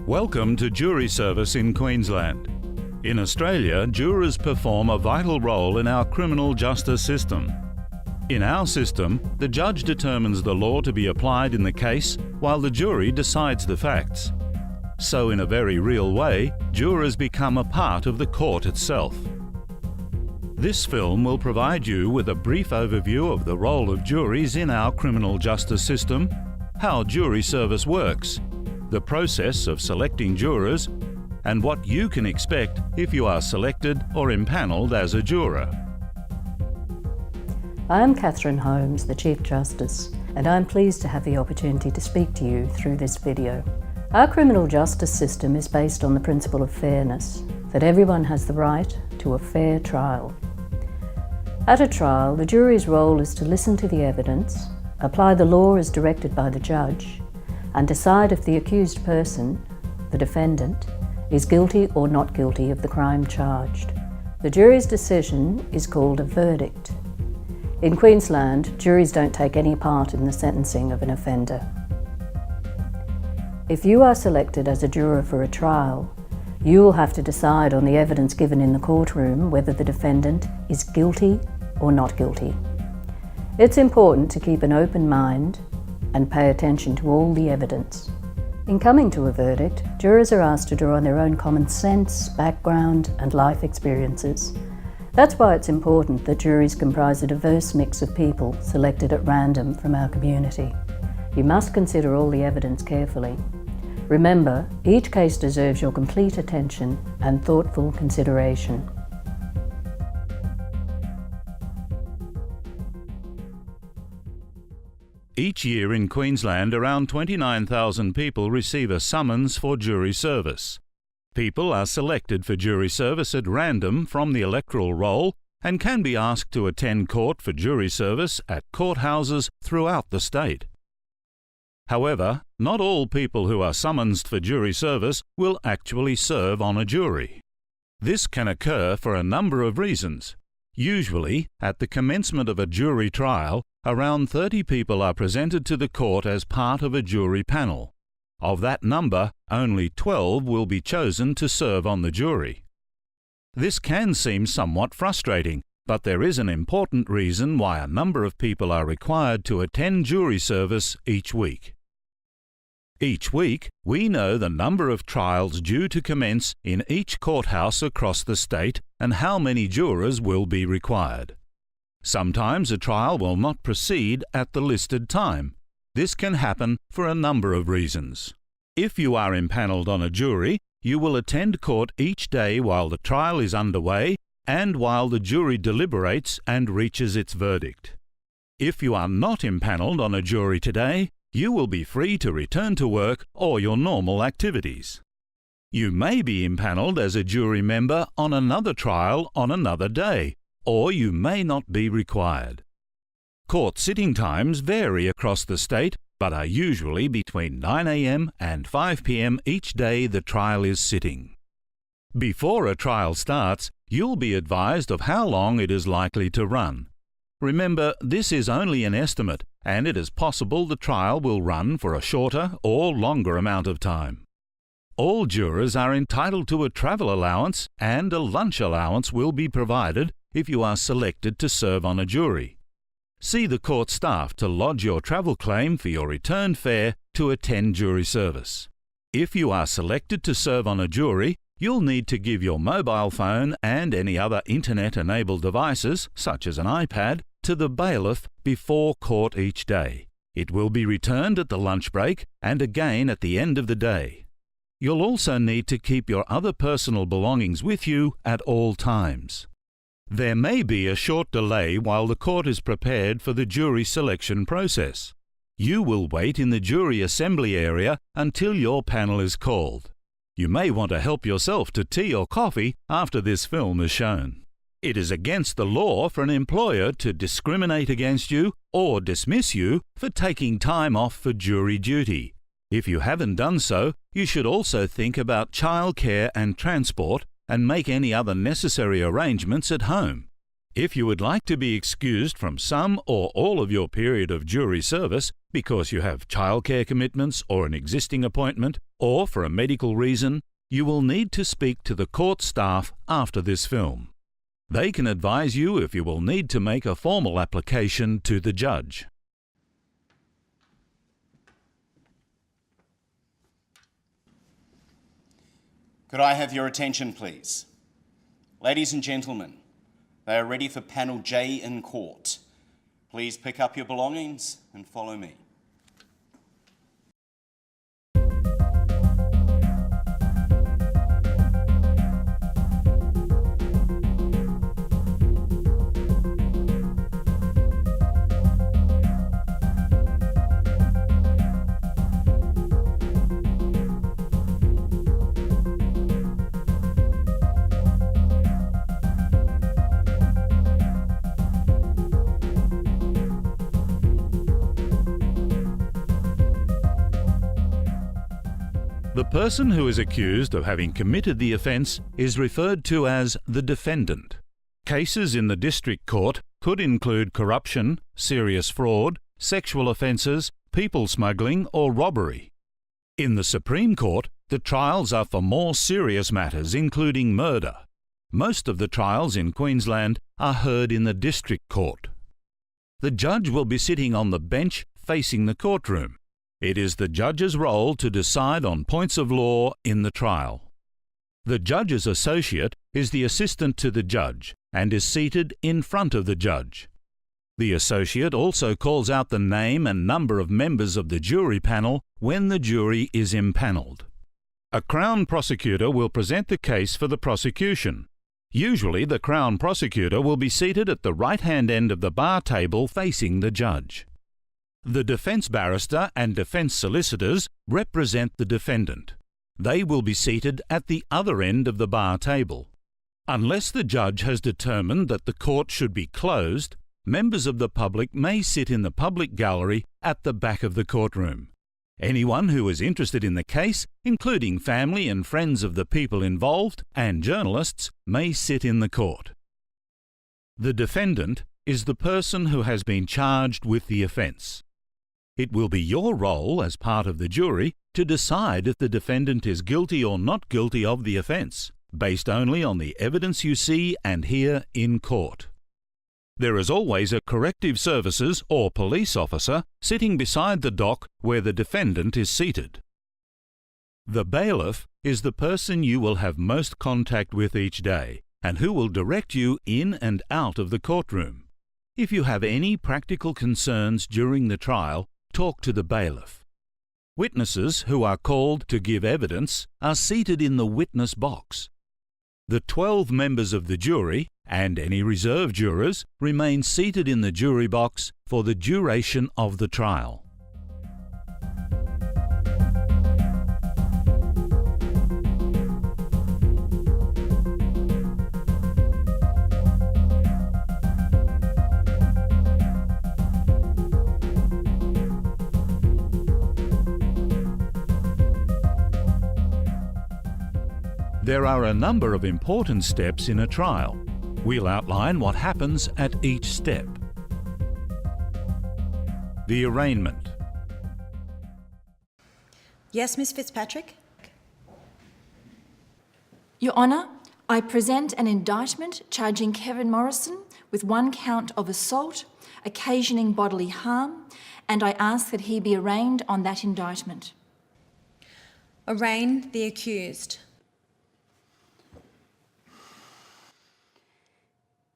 Welcome to jury service in Queensland. In Australia, jurors perform a vital role in our criminal justice system. In our system, the judge determines the law to be applied in the case while the jury decides the facts. So in a very real way, jurors become a part of the court itself. This film will provide you with a brief overview of the role of juries in our criminal justice system, how jury service works, the process of selecting jurors, and what you can expect if you are selected or impanelled as a juror. I am Catherine Holmes, the Chief Justice, and I am pleased to have the opportunity to speak to you through this video. Our criminal justice system is based on the principle of fairness, that everyone has the right to a fair trial. At a trial, the jury's role is to listen to the evidence, apply the law as directed by the judge, and decide if the accused person, the defendant, is guilty or not guilty of the crime charged. The jury's decision is called a verdict. In Queensland, juries don't take any part in the sentencing of an offender. If you are selected as a juror for a trial, you will have to decide on the evidence given in the courtroom whether the defendant is guilty or not guilty. It's important to keep an open mind and pay attention to all the evidence. In coming to a verdict, jurors are asked to draw on their own common sense, background, and life experiences. That's why it's important that juries comprise a diverse mix of people selected at random from our community. You must consider all the evidence carefully. Remember, each case deserves your complete attention and thoughtful consideration. Each year in Queensland, around 29,000 people receive a summons for jury service. People are selected for jury service at random from the electoral roll and can be asked to attend court for jury service at courthouses throughout the state. However, not all people who are summoned for jury service will actually serve on a jury. This can occur for a number of reasons. Usually, at the commencement of a jury trial, around 30 people are presented to the court as part of a jury panel. Of that number, only 12 will be chosen to serve on the jury. This can seem somewhat frustrating, but there is an important reason why a number of people are required to attend jury service each week. Each week, we know the number of trials due to commence in each courthouse across the state and how many jurors will be required. Sometimes a trial will not proceed at the listed time. This can happen for a number of reasons. If you are impanelled on a jury, you will attend court each day while the trial is underway and while the jury deliberates and reaches its verdict. If you are not impanelled on a jury today, you will be free to return to work or your normal activities. You may be impanelled as a jury member on another trial on another day, or you may not be required. Court sitting times vary across the state, but are usually between 9 a.m. and 5 p.m. each day the trial is sitting. Before a trial starts, you'll be advised of how long it is likely to run. Remember, this is only an estimate, and it is possible the trial will run for a shorter or longer amount of time. All jurors are entitled to a travel allowance, and a lunch allowance will be provided if you are selected to serve on a jury. See the court staff to lodge your travel claim for your return fare to attend jury service. If you are selected to serve on a jury, you'll need to give your mobile phone and any other internet-enabled devices, such as an iPad, to the bailiff before court each day. It will be returned at the lunch break and again at the end of the day. You'll also need to keep your other personal belongings with you at all times. There may be a short delay while the court is prepared for the jury selection process. You will wait in the jury assembly area until your panel is called. You may want to help yourself to tea or coffee after this film is shown. It is against the law for an employer to discriminate against you or dismiss you for taking time off for jury duty. If you haven't done so, you should also think about childcare and transport and make any other necessary arrangements at home. If you would like to be excused from some or all of your period of jury service because you have childcare commitments or an existing appointment, or for a medical reason, you will need to speak to the court staff after this film. They can advise you if you will need to make a formal application to the judge. Could I have your attention, please? Ladies and gentlemen, they are ready for panel J in court. Please pick up your belongings and follow me. The person who is accused of having committed the offence is referred to as the defendant. Cases in the district court could include corruption, serious fraud, sexual offences, people smuggling or robbery. In the Supreme Court, the trials are for more serious matters including murder. Most of the trials in Queensland are heard in the district court. The judge will be sitting on the bench facing the courtroom. It is the judge's role to decide on points of law in the trial. The judge's associate is the assistant to the judge and is seated in front of the judge. The associate also calls out the name and number of members of the jury panel when the jury is impanelled. A Crown prosecutor will present the case for the prosecution. Usually the Crown prosecutor will be seated at the right-hand end of the bar table facing the judge. The defence barrister and defence solicitors represent the defendant. They will be seated at the other end of the bar table. Unless the judge has determined that the court should be closed, members of the public may sit in the public gallery at the back of the courtroom. Anyone who is interested in the case, including family and friends of the people involved and journalists, may sit in the court. The defendant is the person who has been charged with the offence. It will be your role as part of the jury to decide if the defendant is guilty or not guilty of the offence, based only on the evidence you see and hear in court. There is always a corrective services or police officer sitting beside the dock where the defendant is seated. The bailiff is the person you will have most contact with each day and who will direct you in and out of the courtroom. If you have any practical concerns during the trial, talk to the bailiff. Witnesses who are called to give evidence are seated in the witness box. The 12 members of the jury and any reserve jurors remain seated in the jury box for the duration of the trial. There are a number of important steps in a trial. We'll outline what happens at each step. The arraignment. Yes, Ms. Fitzpatrick? Your Honour, I present an indictment charging Kevin Morrison with 1 count of assault, occasioning bodily harm, and I ask that he be arraigned on that indictment. Arraign the accused.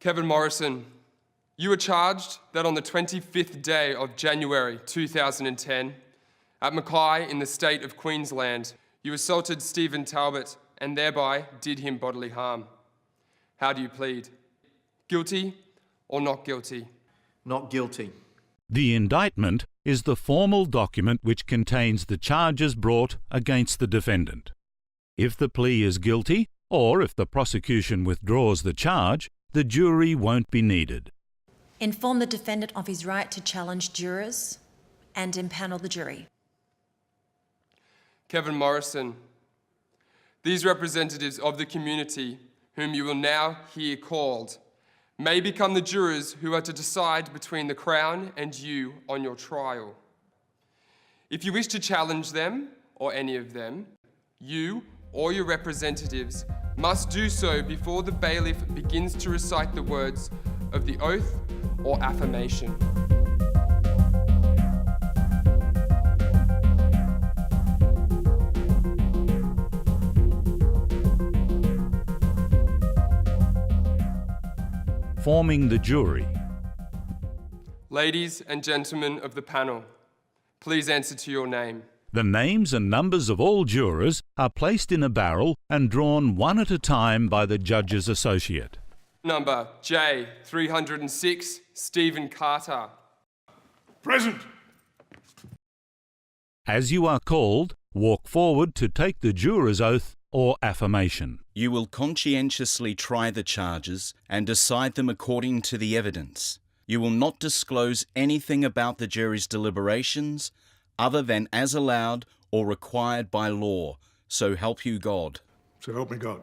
Kevin Morrison, you were charged that on the 25th day of January 2010, at Mackay in the state of Queensland, you assaulted Stephen Talbot and thereby did him bodily harm. How do you plead? Guilty or not guilty? Not guilty. The indictment is the formal document which contains the charges brought against the defendant. If the plea is guilty, or if the prosecution withdraws the charge, the jury won't be needed. Inform the defendant of his right to challenge jurors and impanel the jury. Kevin Morrison, these representatives of the community whom you will now hear called may become the jurors who are to decide between the Crown and you on your trial. If you wish to challenge them, or any of them, you or your representatives must do so before the bailiff begins to recite the words of the oath or affirmation. Forming the jury. Ladies and gentlemen of the panel, please answer to your name. The names and numbers of all jurors are placed in a barrel and drawn one at a time by the judge's associate. Number J 306, Stephen Carter. Present. As you are called, walk forward to take the juror's oath or affirmation. You will conscientiously try the charges and decide them according to the evidence. You will not disclose anything about the jury's deliberations other than as allowed or required by law. So help you God. So help me God.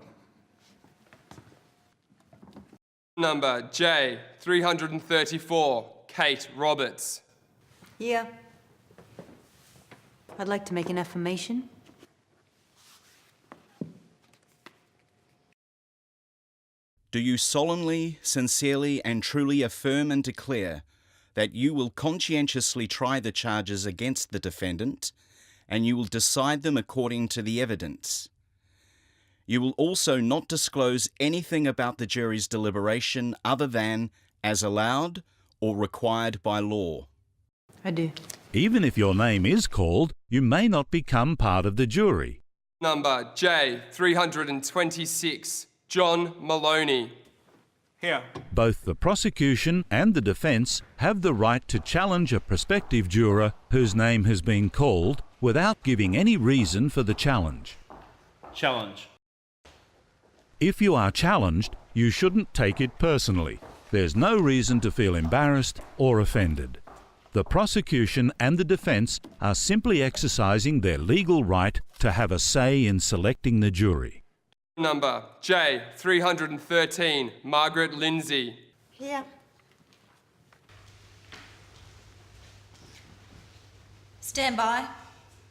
Number J 334, Kate Roberts. Yeah. I'd like to make an affirmation. Do you solemnly, sincerely, and truly affirm and declare that you will conscientiously try the charges against the defendant and you will decide them according to the evidence? You will also not disclose anything about the jury's deliberation other than as allowed or required by law? I do. Even if your name is called, you may not become part of the jury. Number J 326, John Maloney. Here. Both the prosecution and the defence have the right to challenge a prospective juror whose name has been called without giving any reason for the challenge. Challenge. If you are challenged, you shouldn't take it personally. There's no reason to feel embarrassed or offended. The prosecution and the defence are simply exercising their legal right to have a say in selecting the jury. Number J 313, Margaret Lindsay. Here. Stand by.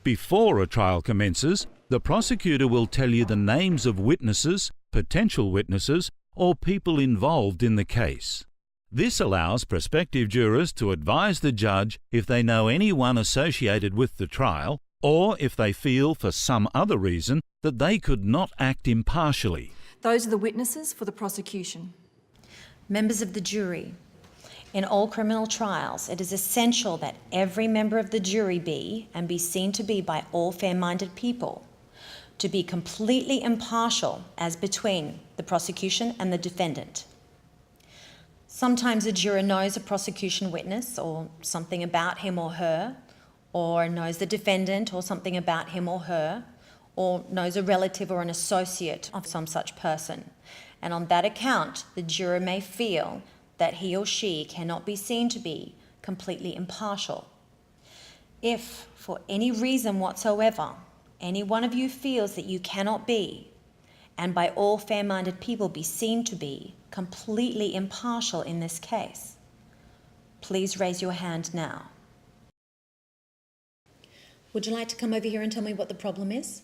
Before a trial commences, the prosecutor will tell you the names of witnesses, potential witnesses, or people involved in the case. This allows prospective jurors to advise the judge if they know anyone associated with the trial, or if they feel for some other reason that they could not act impartially. Those are the witnesses for the prosecution. Members of the jury, in all criminal trials, it is essential that every member of the jury be, and be seen to be by all fair-minded people, to be completely impartial as between the prosecution and the defendant. Sometimes a juror knows a prosecution witness or something about him or her, or knows the defendant or something about him or her, or knows a relative or an associate of some such person. And on that account, the juror may feel that he or she cannot be seen to be completely impartial. If, for any reason whatsoever, any one of you feels that you cannot be, and by all fair-minded people be seen to be, completely impartial in this case, please raise your hand now. Would you like to come over here and tell me what the problem is?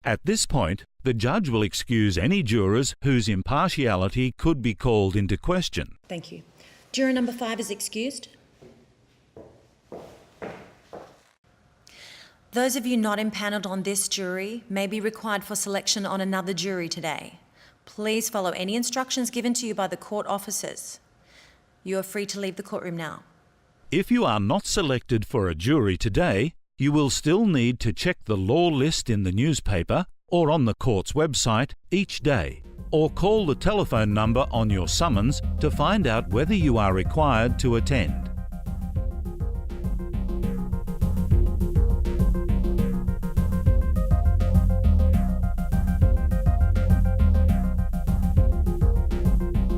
At this point, the judge will excuse any jurors whose impartiality could be called into question. Thank you. Juror number 5 is excused. Those of you not impanelled on this jury may be required for selection on another jury today. Please follow any instructions given to you by the court officers. You are free to leave the courtroom now. If you are not selected for a jury today, you will still need to check the law list in the newspaper or on the court's website each day, or call the telephone number on your summons to find out whether you are required to attend.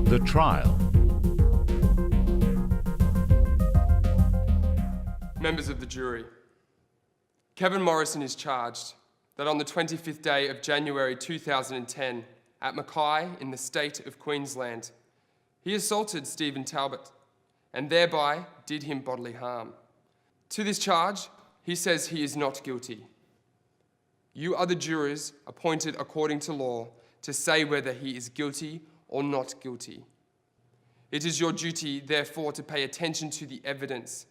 The trial. Members of the jury, Kevin Morrison is charged that on the 25th day of January 2010 at Mackay in the state of Queensland, He assaulted Stephen Talbot and thereby did him bodily harm. To this charge, he says he is not guilty. You are the jurors appointed according to law to say whether he is guilty or not guilty. It is your duty, therefore, to pay attention to the evidence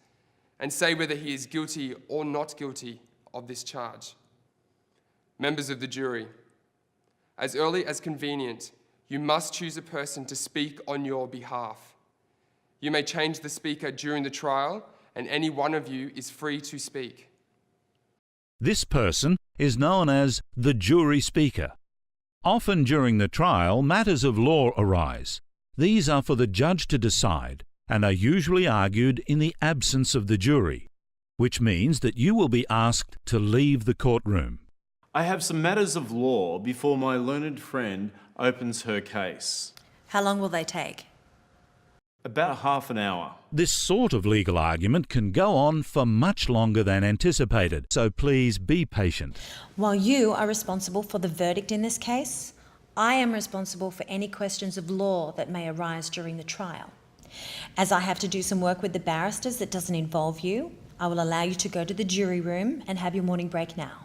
and say whether he is guilty or not guilty of this charge. Members of the jury, as early as convenient, you must choose a person to speak on your behalf. You may change the speaker during the trial, and any one of you is free to speak. This person is known as the jury speaker. Often during the trial, matters of law arise. These are for the judge to decide and are usually argued in the absence of the jury, which means that you will be asked to leave the courtroom. I have some matters of law before my learned friend opens her case. How long will they take? About half an hour. This sort of legal argument can go on for much longer than anticipated, so please be patient. While you are responsible for the verdict in this case, I am responsible for any questions of law that may arise during the trial. As I have to do some work with the barristers that doesn't involve you, I will allow you to go to the jury room and have your morning break now.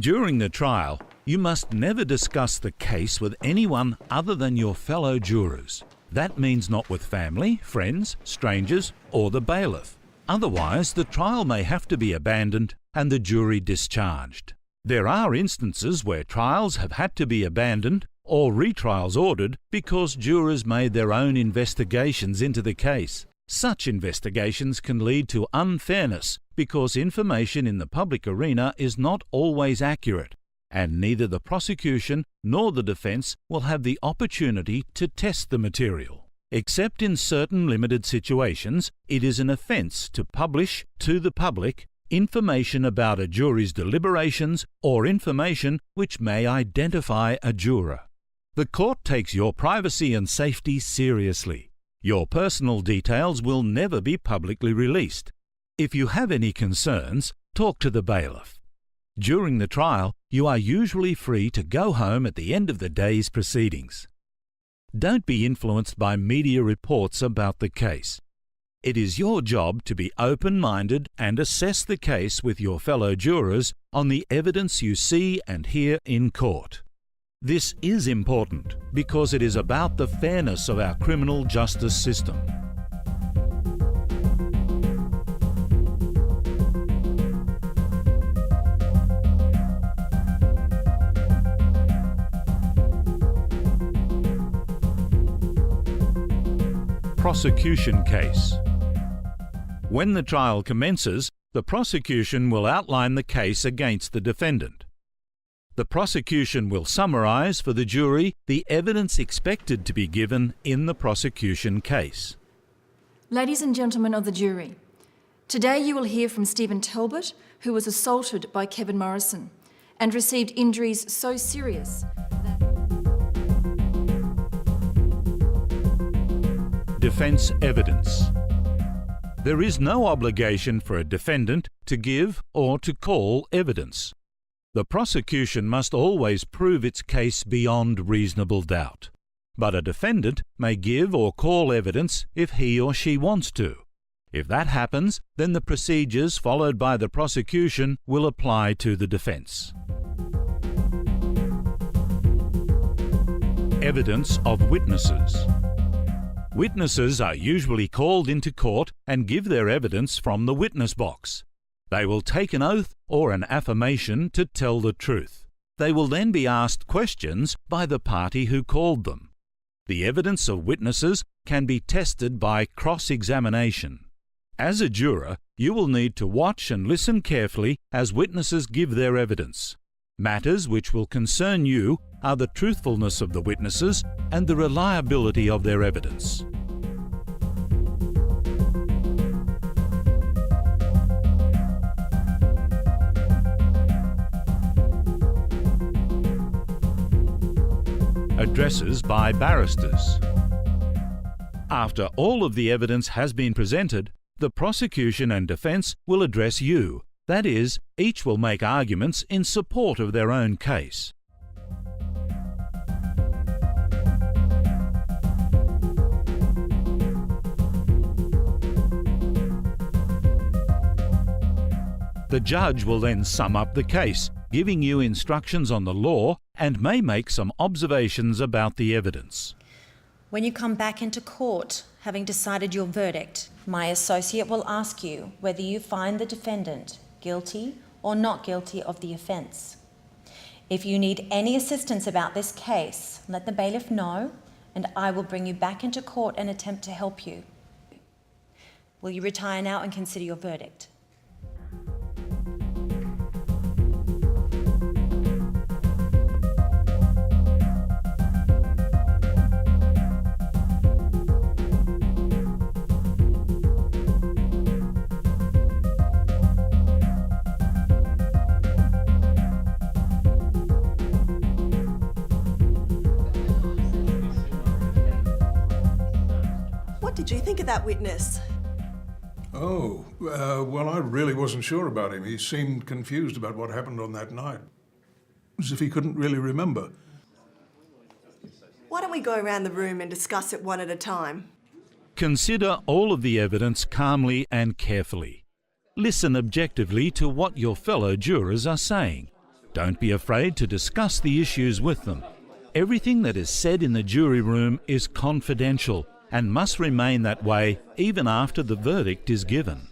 During the trial, you must never discuss the case with anyone other than your fellow jurors. That means not with family, friends, strangers, or the bailiff. Otherwise, the trial may have to be abandoned and the jury discharged. There are instances where trials have had to be abandoned or retrials ordered because jurors made their own investigations into the case. Such investigations can lead to unfairness because information in the public arena is not always accurate, and neither the prosecution nor the defence will have the opportunity to test the material. Except in certain limited situations, it is an offence to publish to the public information about a jury's deliberations or information which may identify a juror. The court takes your privacy and safety seriously. Your personal details will never be publicly released. If you have any concerns, talk to the bailiff. During the trial, you are usually free to go home at the end of the day's proceedings. Don't be influenced by media reports about the case. It is your job to be open-minded and assess the case with your fellow jurors on the evidence you see and hear in court. This is important because it is about the fairness of our criminal justice system. Prosecution case. When the trial commences, the prosecution will outline the case against the defendant. The prosecution will summarise for the jury the evidence expected to be given in the prosecution case. Ladies and gentlemen of the jury, today you will hear from Stephen Talbot, who was assaulted by Kevin Morrison and received injuries so serious that... Defence evidence. There is no obligation for a defendant to give or to call evidence. The prosecution must always prove its case beyond reasonable doubt. But a defendant may give or call evidence if he or she wants to. If that happens, then the procedures followed by the prosecution will apply to the defence. Evidence of witnesses. Witnesses are usually called into court and give their evidence from the witness box. They will take an oath or an affirmation to tell the truth. They will then be asked questions by the party who called them. The evidence of witnesses can be tested by cross-examination. As a juror, you will need to watch and listen carefully as witnesses give their evidence. Matters which will concern you are the truthfulness of the witnesses and the reliability of their evidence. Addresses by barristers. After all of the evidence has been presented, the prosecution and defence will address you. That is, each will make arguments in support of their own case. The judge will then sum up the case, giving you instructions on the law and may make some observations about the evidence. When you come back into court, having decided your verdict, my associate will ask you whether you find the defendant guilty or not guilty of the offence. If you need any assistance about this case, let the bailiff know, and I will bring you back into court and attempt to help you. Will you retire now and consider your verdict? What did you think of that witness? Oh, well, I really wasn't sure about him. He seemed confused about what happened on that night. As if he couldn't really remember. Why don't we go around the room and discuss it one at a time? Consider all of the evidence calmly and carefully. Listen objectively to what your fellow jurors are saying. Don't be afraid to discuss the issues with them. Everything that is said in the jury room is confidential and must remain that way even after the verdict is given.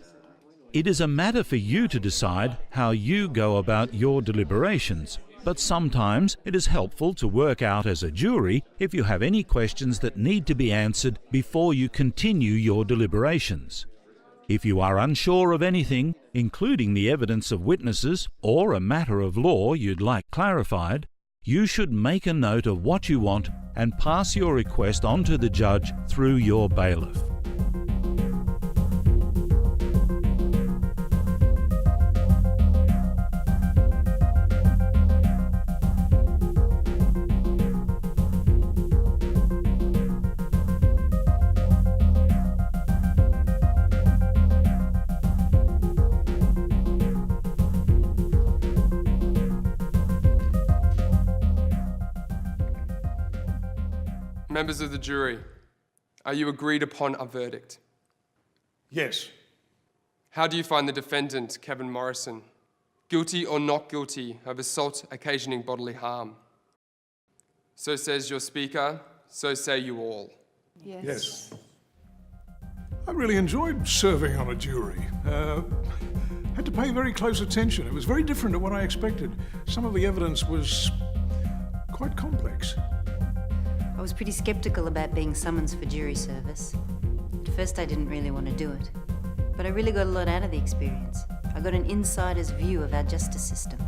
It is a matter for you to decide how you go about your deliberations, but sometimes it is helpful to work out as a jury if you have any questions that need to be answered before you continue your deliberations. If you are unsure of anything, including the evidence of witnesses or a matter of law you'd like clarified, you should make a note of what you want and pass your request on to the judge through your bailiff. Members of the jury, are you agreed upon a verdict? Yes. How do you find the defendant, Kevin Morrison, guilty or not guilty of assault occasioning bodily harm? So says your speaker, so say you all. Yes. I really enjoyed serving on a jury. Had to pay very close attention. It was very different to what I expected. Some of the evidence was quite complex. I was pretty sceptical about being summoned for jury service. At first I didn't really want to do it, but I really got a lot out of the experience. I got an insider's view of our justice system.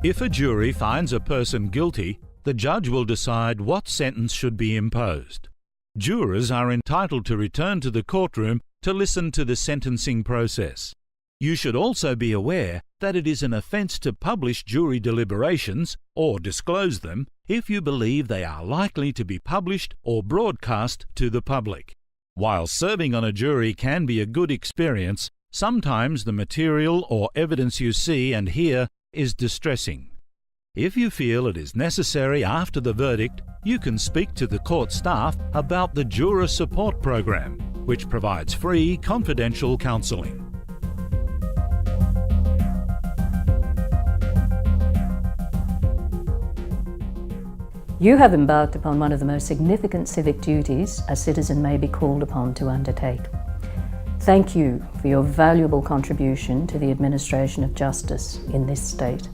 If a jury finds a person guilty, the judge will decide what sentence should be imposed. Jurors are entitled to return to the courtroom to listen to the sentencing process. You should also be aware that it is an offence to publish jury deliberations or disclose them if you believe they are likely to be published or broadcast to the public. While serving on a jury can be a good experience, sometimes the material or evidence you see and hear is distressing. If you feel it is necessary after the verdict, you can speak to the court staff about the Juror Support Program, which provides free, confidential counselling. You have embarked upon one of the most significant civic duties a citizen may be called upon to undertake. Thank you for your valuable contribution to the administration of justice in this state.